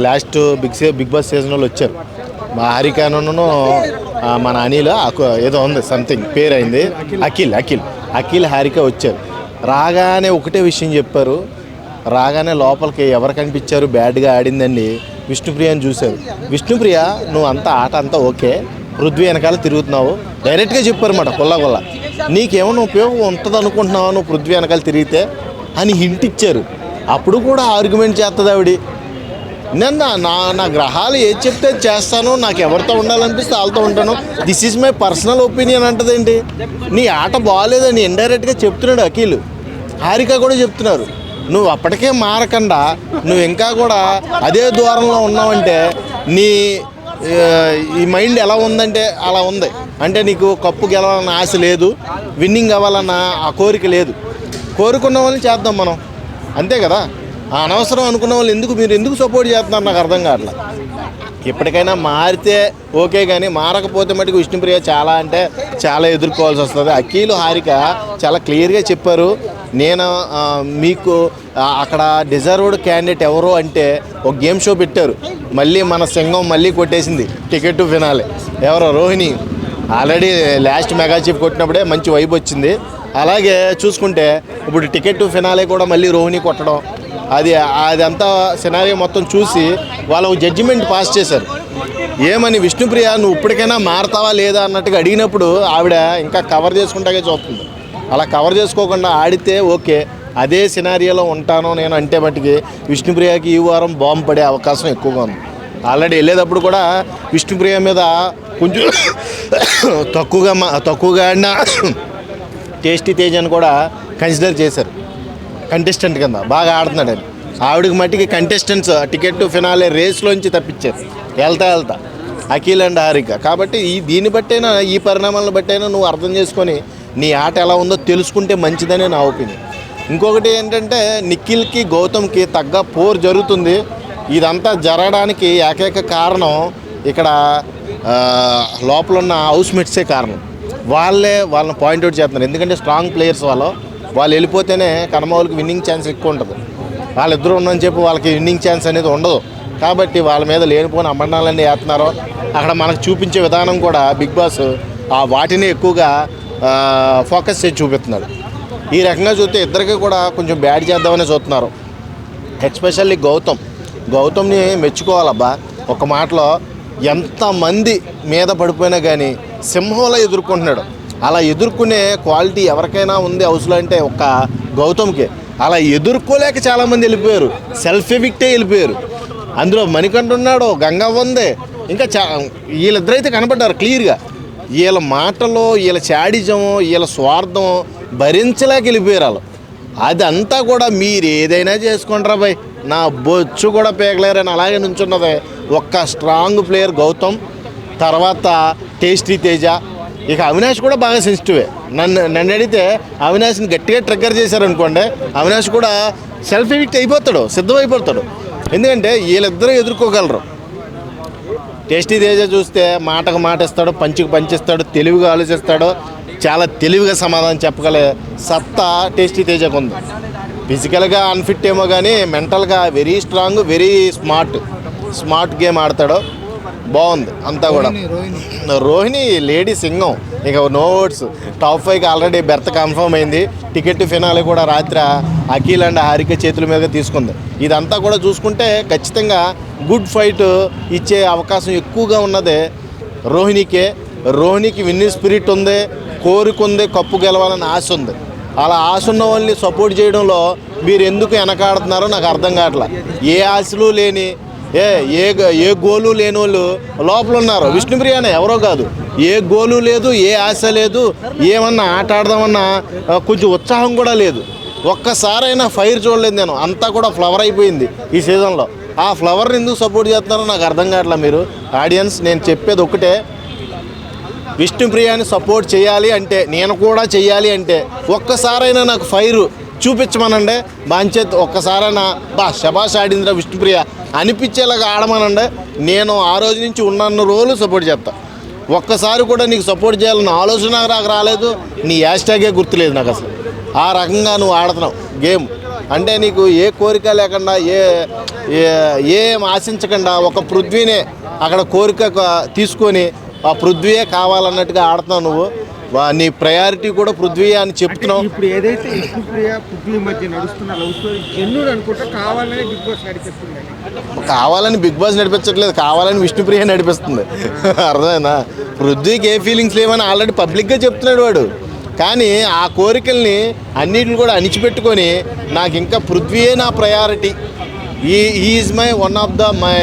Last big boss season వాళ్ళు వచ్చారు. మా హారికాను మన అనిల్ ఏదో ఉంది సంథింగ్ పేరు అయింది, అఖిల్ హారిక వచ్చారు. రాగానే ఒకటే విషయం చెప్పారు. రాగానే లోపలికి ఎవరు కనిపించారు బ్యాడ్గా ఆడిందండి, విష్ణుప్రియని చూశారు. విష్ణుప్రియ నువ్వు అంతా ఆట అంతా ఓకే, పృథ్వీ వెనకాల తిరుగుతున్నావు డైరెక్ట్గా చెప్పారన్నమాట. కొల్ల నీకేమైనా ఉపయోగం ఉంటుంది అనుకుంటున్నావా నువ్వు పృథ్వీ వెనకాల తిరిగితే అని హింట్ ఇచ్చారు. అప్పుడు కూడా ఆర్గ్యుమెంట్ చేస్తుంది ఆవిడ. నేను నా గ్రహాలు ఏది చెప్తే చేస్తాను, నాకు ఎవరితో ఉండాలనిపిస్తే వాళ్ళతో ఉంటాను, this is my personal opinion అంటదేంటి. నీ ఆట బాగాలేదని ఇండైరెక్ట్గా చెప్తున్నాడు అఖిల్, హారిక కూడా చెప్తున్నారు. నువ్వు అప్పటికే మారకుండా నువ్వు ఇంకా కూడా అదే దూరంలో ఉన్నావంటే నీ ఈ మైండ్ ఎలా ఉందంటే అలా ఉంది. అంటే నీకు కప్పు గెలవాలన్న ఆశ లేదు, విన్నింగ్ అవ్వాలన్న ఆ కోరిక లేదు. కోరుకున్న వాళ్ళని చేద్దాం మనం, అంతే కదా. అనవసరం అనుకున్న వాళ్ళు మీరు ఎందుకు సపోర్ట్ చేస్తున్నారు నాకు అర్థం కావట్లేదు. ఎప్పటికైనా మారితే ఓకే, కానీ మారకపోతే మటుకు విష్ణుప్రియ చాలా అంటే చాలా ఎదుర్కోవాల్సి వస్తుంది. అఖిల్ హారిక చాలా క్లియర్గా చెప్పారు. నేను మీకు అక్కడ డిజర్వ్డ్ క్యాండిడేట్ ఎవరు అంటే ఒక గేమ్ షో పెట్టారు, మళ్ళీ మన సింగం మళ్ళీ కొట్టేసింది టికెట్ టు ఫినాలే. ఎవరో Rohini already last mega chief కొట్టినప్పుడే మంచి వైబ్ వచ్చింది. అలాగే చూసుకుంటే ఇప్పుడు టికెట్ టు ఫినాలే కూడా మళ్ళీ రోహిణి కొట్టడం, అదంతా సినారియో మొత్తం చూసి వాళ్ళు జడ్జిమెంట్ పాస్ చేశారు. ఏమని విష్ణుప్రియ నువ్వు ఇప్పటికైనా మారతావా లేదా అన్నట్టుగా అడిగినప్పుడు ఆవిడ ఇంకా కవర్ చేసుకుంటాగే చూస్తుంది. అలా కవర్ చేసుకోకుండా ఆడితే ఓకే, అదే సినారియోలో ఉంటాను నేను అంటే మట్టుకి విష్ణుప్రియకి ఈ వారం బాంబు పడే అవకాశం ఎక్కువగా ఉంది. ఆల్రెడీ వెళ్ళేటప్పుడు కూడా విష్ణుప్రియ మీద కొంచెం తక్కువగా ఆడిన టేస్టీ తేజ్ అని కూడా కన్సిడర్ చేశారు కంటెస్టెంట్ కింద, బాగా ఆడుతున్నాడని. ఆవిడకి మట్టికి కంటెస్టెంట్స్ టికెట్ టు ఫినాలే రేస్లోంచి తప్పించారు వెళ్తా అఖిల్ అండ్ హారిక. కాబట్టి దీన్ని బట్టైనా ఈ పరిణామాలను బట్టైనా నువ్వు అర్థం చేసుకొని నీ ఆట ఎలా ఉందో తెలుసుకుంటే మంచిదని నా ఒపీనియన్. ఇంకొకటి ఏంటంటే నిఖిల్కి గౌతమ్కి తగ్గ పోర్ జరుగుతుంది. ఇదంతా జరగడానికి ఏకైక కారణం ఇక్కడ లోపల ఉన్న హౌస్మేట్సే కారణం. వాళ్ళని పాయింట్అవుట్ చేస్తున్నారు. ఎందుకంటే స్ట్రాంగ్ ప్లేయర్స్ వాళ్ళు వెళ్ళిపోతేనే కనమౌలికి విన్నింగ్ ఛాన్స్ ఎక్కువ ఉంటుంది. వాళ్ళిద్దరూ ఉన్నని చెప్పి వాళ్ళకి విన్నింగ్ ఛాన్స్ అనేది ఉండదు. కాబట్టి వాళ్ళ మీద లేనిపోయిన అమ్మడాలన్నీ వేస్తున్నారు. అక్కడ మనకు చూపించే విధానం కూడా బిగ్ బాస్ వాటిని ఎక్కువగా ఫోకస్ చేసి చూపిస్తున్నారు. ఈ రకంగా చూస్తే ఇద్దరికి కూడా కొంచెం బ్యాడ్ చేద్దామని చూస్తున్నారు. ఎస్పెషల్లీ గౌతమ్ని మెచ్చుకోవాలబ్బా. ఒక మాటలో ఎంతమంది మీద పడిపోయినా కానీ సింహంలో ఎదుర్కొంటున్నాడు. అలా ఎదుర్కొనే క్వాలిటీ ఎవరికైనా ఉంది హౌస్లో అంటే ఒక్క గౌతమ్కే. అలా ఎదుర్కోలేక చాలామంది వెళ్ళిపోయారు, సెల్ఫ్ ఎవిక్టే వెళ్ళిపోయారు. అందులో మణికంఠ ఉన్నాడు, గంగవ్వ ఉంది, ఇంకా వీళ్ళిద్దరైతే కనపడ్డారు క్లియర్గా. వీళ్ళ మాటలో వీళ్ళ చాడిజం వీళ్ళ స్వార్థం భరించలేక వెళ్ళిపోయారు వాళ్ళు. అదంతా కూడా మీరు ఏదైనా చేసుకుంటారా భయ్, నా బొచ్చు కూడా పేగలేరని అలాగే నుంచున్నదే ఒక్క స్ట్రాంగ్ ప్లేయర్ గౌతమ్, తర్వాత టేస్టీ తేజ. ఇక అవినాష్ కూడా బాగా సెన్సిటివే. నన్ను అడిగితే అవినాష్ని గట్టిగా ట్రిగ్గర్ చేశారనుకోండి, అవినాష్ కూడా సెల్ఫ్ ఎవిక్ట్ అయిపోతాడు, సిద్ధమైపోతాడు. ఎందుకంటే వీళ్ళిద్దరూ ఎదుర్కోగలరు. టేస్టీ తేజ చూస్తే మాటకు మాట ఇస్తాడు, పంచికి పంచిస్తాడు, తెలివిగా ఆలోచిస్తాడు, చాలా తెలివిగా సమాధానం చెప్పగలే సత్తా టేస్టీ తేజకు ఉంది. ఫిజికల్గా అన్ఫిట్ ఏమో కానీ మెంటల్గా very strong, very smart game ఆడతాడు. బాగుంది అంతా కూడా. రోహిణి లేడీ సింగం, ఇక నో వర్డ్స్. టాప్ 5కి ఆల్రెడీ బెర్త్ కన్ఫర్మ్ అయింది. టికెట్ ఫినాలే కూడా రాత్రి అఖిల్ అండ్ హారిక చేతుల మీద తీసుకుంది. ఇదంతా కూడా చూసుకుంటే ఖచ్చితంగా గుడ్ ఫైట్ ఇచ్చే అవకాశం ఎక్కువగా ఉన్నదే రోహిణికి విన్నింగ్ స్పిరిట్ ఉంది, కోరుకుంది, కప్పు గెలవాలని ఆశ ఉంది. అలా ఆశ ఉన్న వాళ్ళని సపోర్ట్ చేయడంలో మీరు ఎందుకు వెనకాడుతున్నారో నాకు అర్థం కావట్లా. ఏ ఆశలు లేని ఏ గోలు లేని వాళ్ళు లోపల ఉన్నారు. విష్ణుప్రియనే ఎవరో కాదు, ఏ గోలు లేదు, ఏ ఆశ లేదు, ఏమన్నా ఆట ఆడదామన్నా కొంచెం ఉత్సాహం కూడా లేదు. ఒక్కసారైనా ఫైర్ చూడలేదు నేను. అంతా కూడా ఫ్లవర్ అయిపోయింది ఈ సీజన్లో. ఆ ఫ్లవర్ని ఎందుకు సపోర్ట్ చేస్తున్నారో నాకు అర్థం కావట్లా. మీరు ఆడియన్స్, నేను చెప్పేది ఒకటే, విష్ణుప్రియని సపోర్ట్ చేయాలి అంటే, నేను కూడా చేయాలి అంటే ఒక్కసారైనా నాకు ఫైరు చూపించమనండి. బాంచేత్ ఒక్కసారైనా శబాష్ ఆడిందిరా విష్ణుప్రియ అనిపించేలాగా ఆడమనండి. నేను ఆ రోజు నుంచి ఉన్న రోజులు సపోర్ట్ చేస్తా. ఒక్కసారి కూడా నీకు సపోర్ట్ చేయాలన్న ఆలోచన నాకు రాలేదు. నీ హ్యాష్ ట్యాగే గుర్తులేదు నాకు అసలు. ఆ రకంగా నువ్వు ఆడుతున్నావు గేమ్. అంటే నీకు ఏ కోరిక లేకుండా ఏం ఆశించకుండా ఒక పృథ్వీనే అక్కడ కోరిక తీసుకొని ఆ పృథ్వీయే కావాలన్నట్టుగా ఆడుతున్నావు నువ్వు. నీ ప్రయారిటీ కూడా పృథ్వీ అని చెప్తున్నావు. ఇప్పుడు ఏదైతే విష్ణుప్రియ పృథ్వీ మధ్య నడుస్తున్న లవ్ స్టోరీ జెన్యూన్ అనుకుంటా కావాలని బిగ్ బాస్ నడిపిస్తుంది. కావాలని బిగ్ బాస్ నడిపించట్లేదు, కావాలని విష్ణుప్రియ నడిపిస్తుంది. అర్థమైనా? పృథ్వీకి ఏ ఫీలింగ్స్ లేవని ఆల్రెడీ పబ్లిక్గా చెప్తున్నాడు వాడు. కానీ ఆ కోరికల్ని అన్నిటిని కూడా అణిచిపెట్టుకొని నాకు ఇంకా పృథ్వీయే నా priority, is my one of the my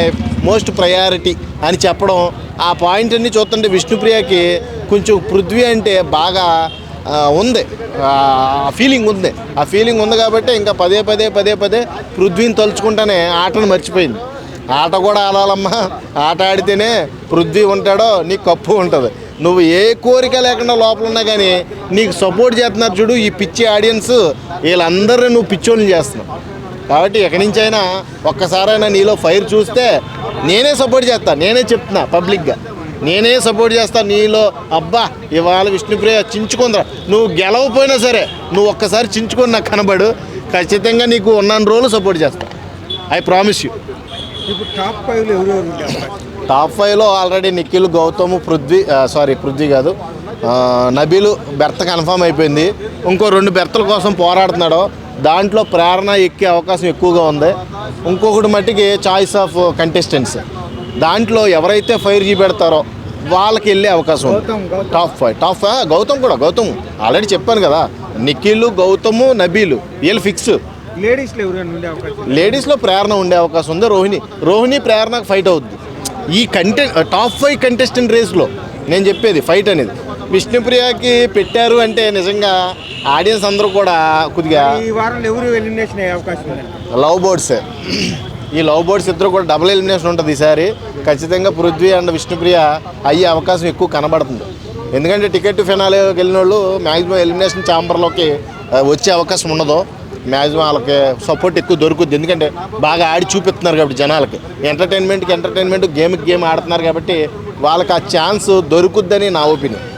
most priority అని చెప్పడం, ఆ పాయింట్ అన్ని చూస్తుంటే విష్ణుప్రియకి కొంచెం పృథ్వీ అంటే బాగా ఉంది, ఆ ఫీలింగ్ ఉంది. ఆ ఫీలింగ్ ఉంది కాబట్టి ఇంకా పదే పదే పృథ్వీని తలుచుకుంటానే ఆటను మర్చిపోయింది. ఆట కూడా ఆడాలమ్మా, ఆట ఆడితేనే పృథ్వీ ఉంటాడో నీకు కప్పు ఉంటుంది. నువ్వు ఏ కోరిక లేకుండా లోపల ఉన్నా కానీ నీకు సపోర్ట్ చేస్తున్నారు చూడు ఈ పిచ్చి ఆడియన్స్, వీళ్ళందరూ నువ్వు పిచ్చోళ్ళని చేస్తున్నావు. కాబట్టి ఎక్కడి నుంచి అయినా ఒక్కసారైనా నీలో ఫైర్ చూస్తే నేనే సపోర్ట్ చేస్తాను, నేనే చెప్తున్నా పబ్లిక్గా, నేనే సపోర్ట్ చేస్తాను నీలో. అబ్బా ఇవాళ విష్ణుప్రియ చించుకుందా, నువ్వు గెలవపోయినా సరే నువ్వు ఒక్కసారి చించుకొని నాకు కనబడు, ఖచ్చితంగా నీకు ఉన్న రోజులు సపోర్ట్ చేస్తాను, ఐ ప్రామిస్ యూ. ఇప్పుడు టాప్ 5లో ఎవరెవరు? టాప్ 5లో ఆల్రెడీ నిఖిల్, గౌతమ్, పృథ్వీ కాదు, నబీలు బెర్త్ కన్ఫామ్ అయిపోయింది. ఇంకో 2 బెర్తల కోసం పోరాడుతున్నాడు. దాంట్లో ప్రేరణ ఎక్కే అవకాశం ఎక్కువగా ఉంది. ఇంకొకటి మట్టికి చాయిస్ ఆఫ్ కంటెస్టెంట్స్, దాంట్లో ఎవరైతే ఫైర్ చూపెడతారో వాళ్ళకి వెళ్ళే అవకాశం ఉంది. టాప్ 5 గౌతమ్ ఆల్రెడీ చెప్పాను కదా, నిఖిల్, గౌతమ్, నబీలు వీళ్ళు ఫిక్స్. లేడీస్లో ప్రేరణ ఉండే అవకాశం ఉంది. రోహిణి ప్రేరణకు ఫైట్ అవుద్ది ఈ టాప్ 5 కంటెస్టెంట్ రేస్లో. నేను చెప్పేది ఫైట్ అనేది విష్ణుప్రియకి పెట్టారు అంటే నిజంగా ఆడియన్స్ అందరూ కూడా కొద్దిగా ఈ వారంలో ఎవరు ఎలిమినేషన్ అయ్యే అవకాశం ఉంది? లవ్ బర్డ్సే. ఈ లవ్ బర్డ్స్ ఇద్దరు కూడా డబుల్ ఎలిమినేషన్ ఉంటుంది ఈసారి. ఖచ్చితంగా పృథ్వీ అండ్ విష్ణుప్రియ అయ్యే అవకాశం ఎక్కువ కనబడుతుంది. ఎందుకంటే టికెట్ ఫినాలే వెళ్ళిన వాళ్ళు మ్యాక్సిమం ఎలిమినేషన్ ఛాంబర్లోకి వచ్చే అవకాశం ఉండదు. మ్యాక్సిమం వాళ్ళకి సపోర్ట్ ఎక్కువ దొరుకుద్ది, ఎందుకంటే బాగా ఆడి చూపిస్తున్నారు కాబట్టి జనాలకి. ఎంటర్టైన్మెంట్ గేమ్కి గేమ్ ఆడుతున్నారు కాబట్టి వాళ్ళకి ఆ ఛాన్స్ దొరుకుద్దని నా ఒపీనియన్.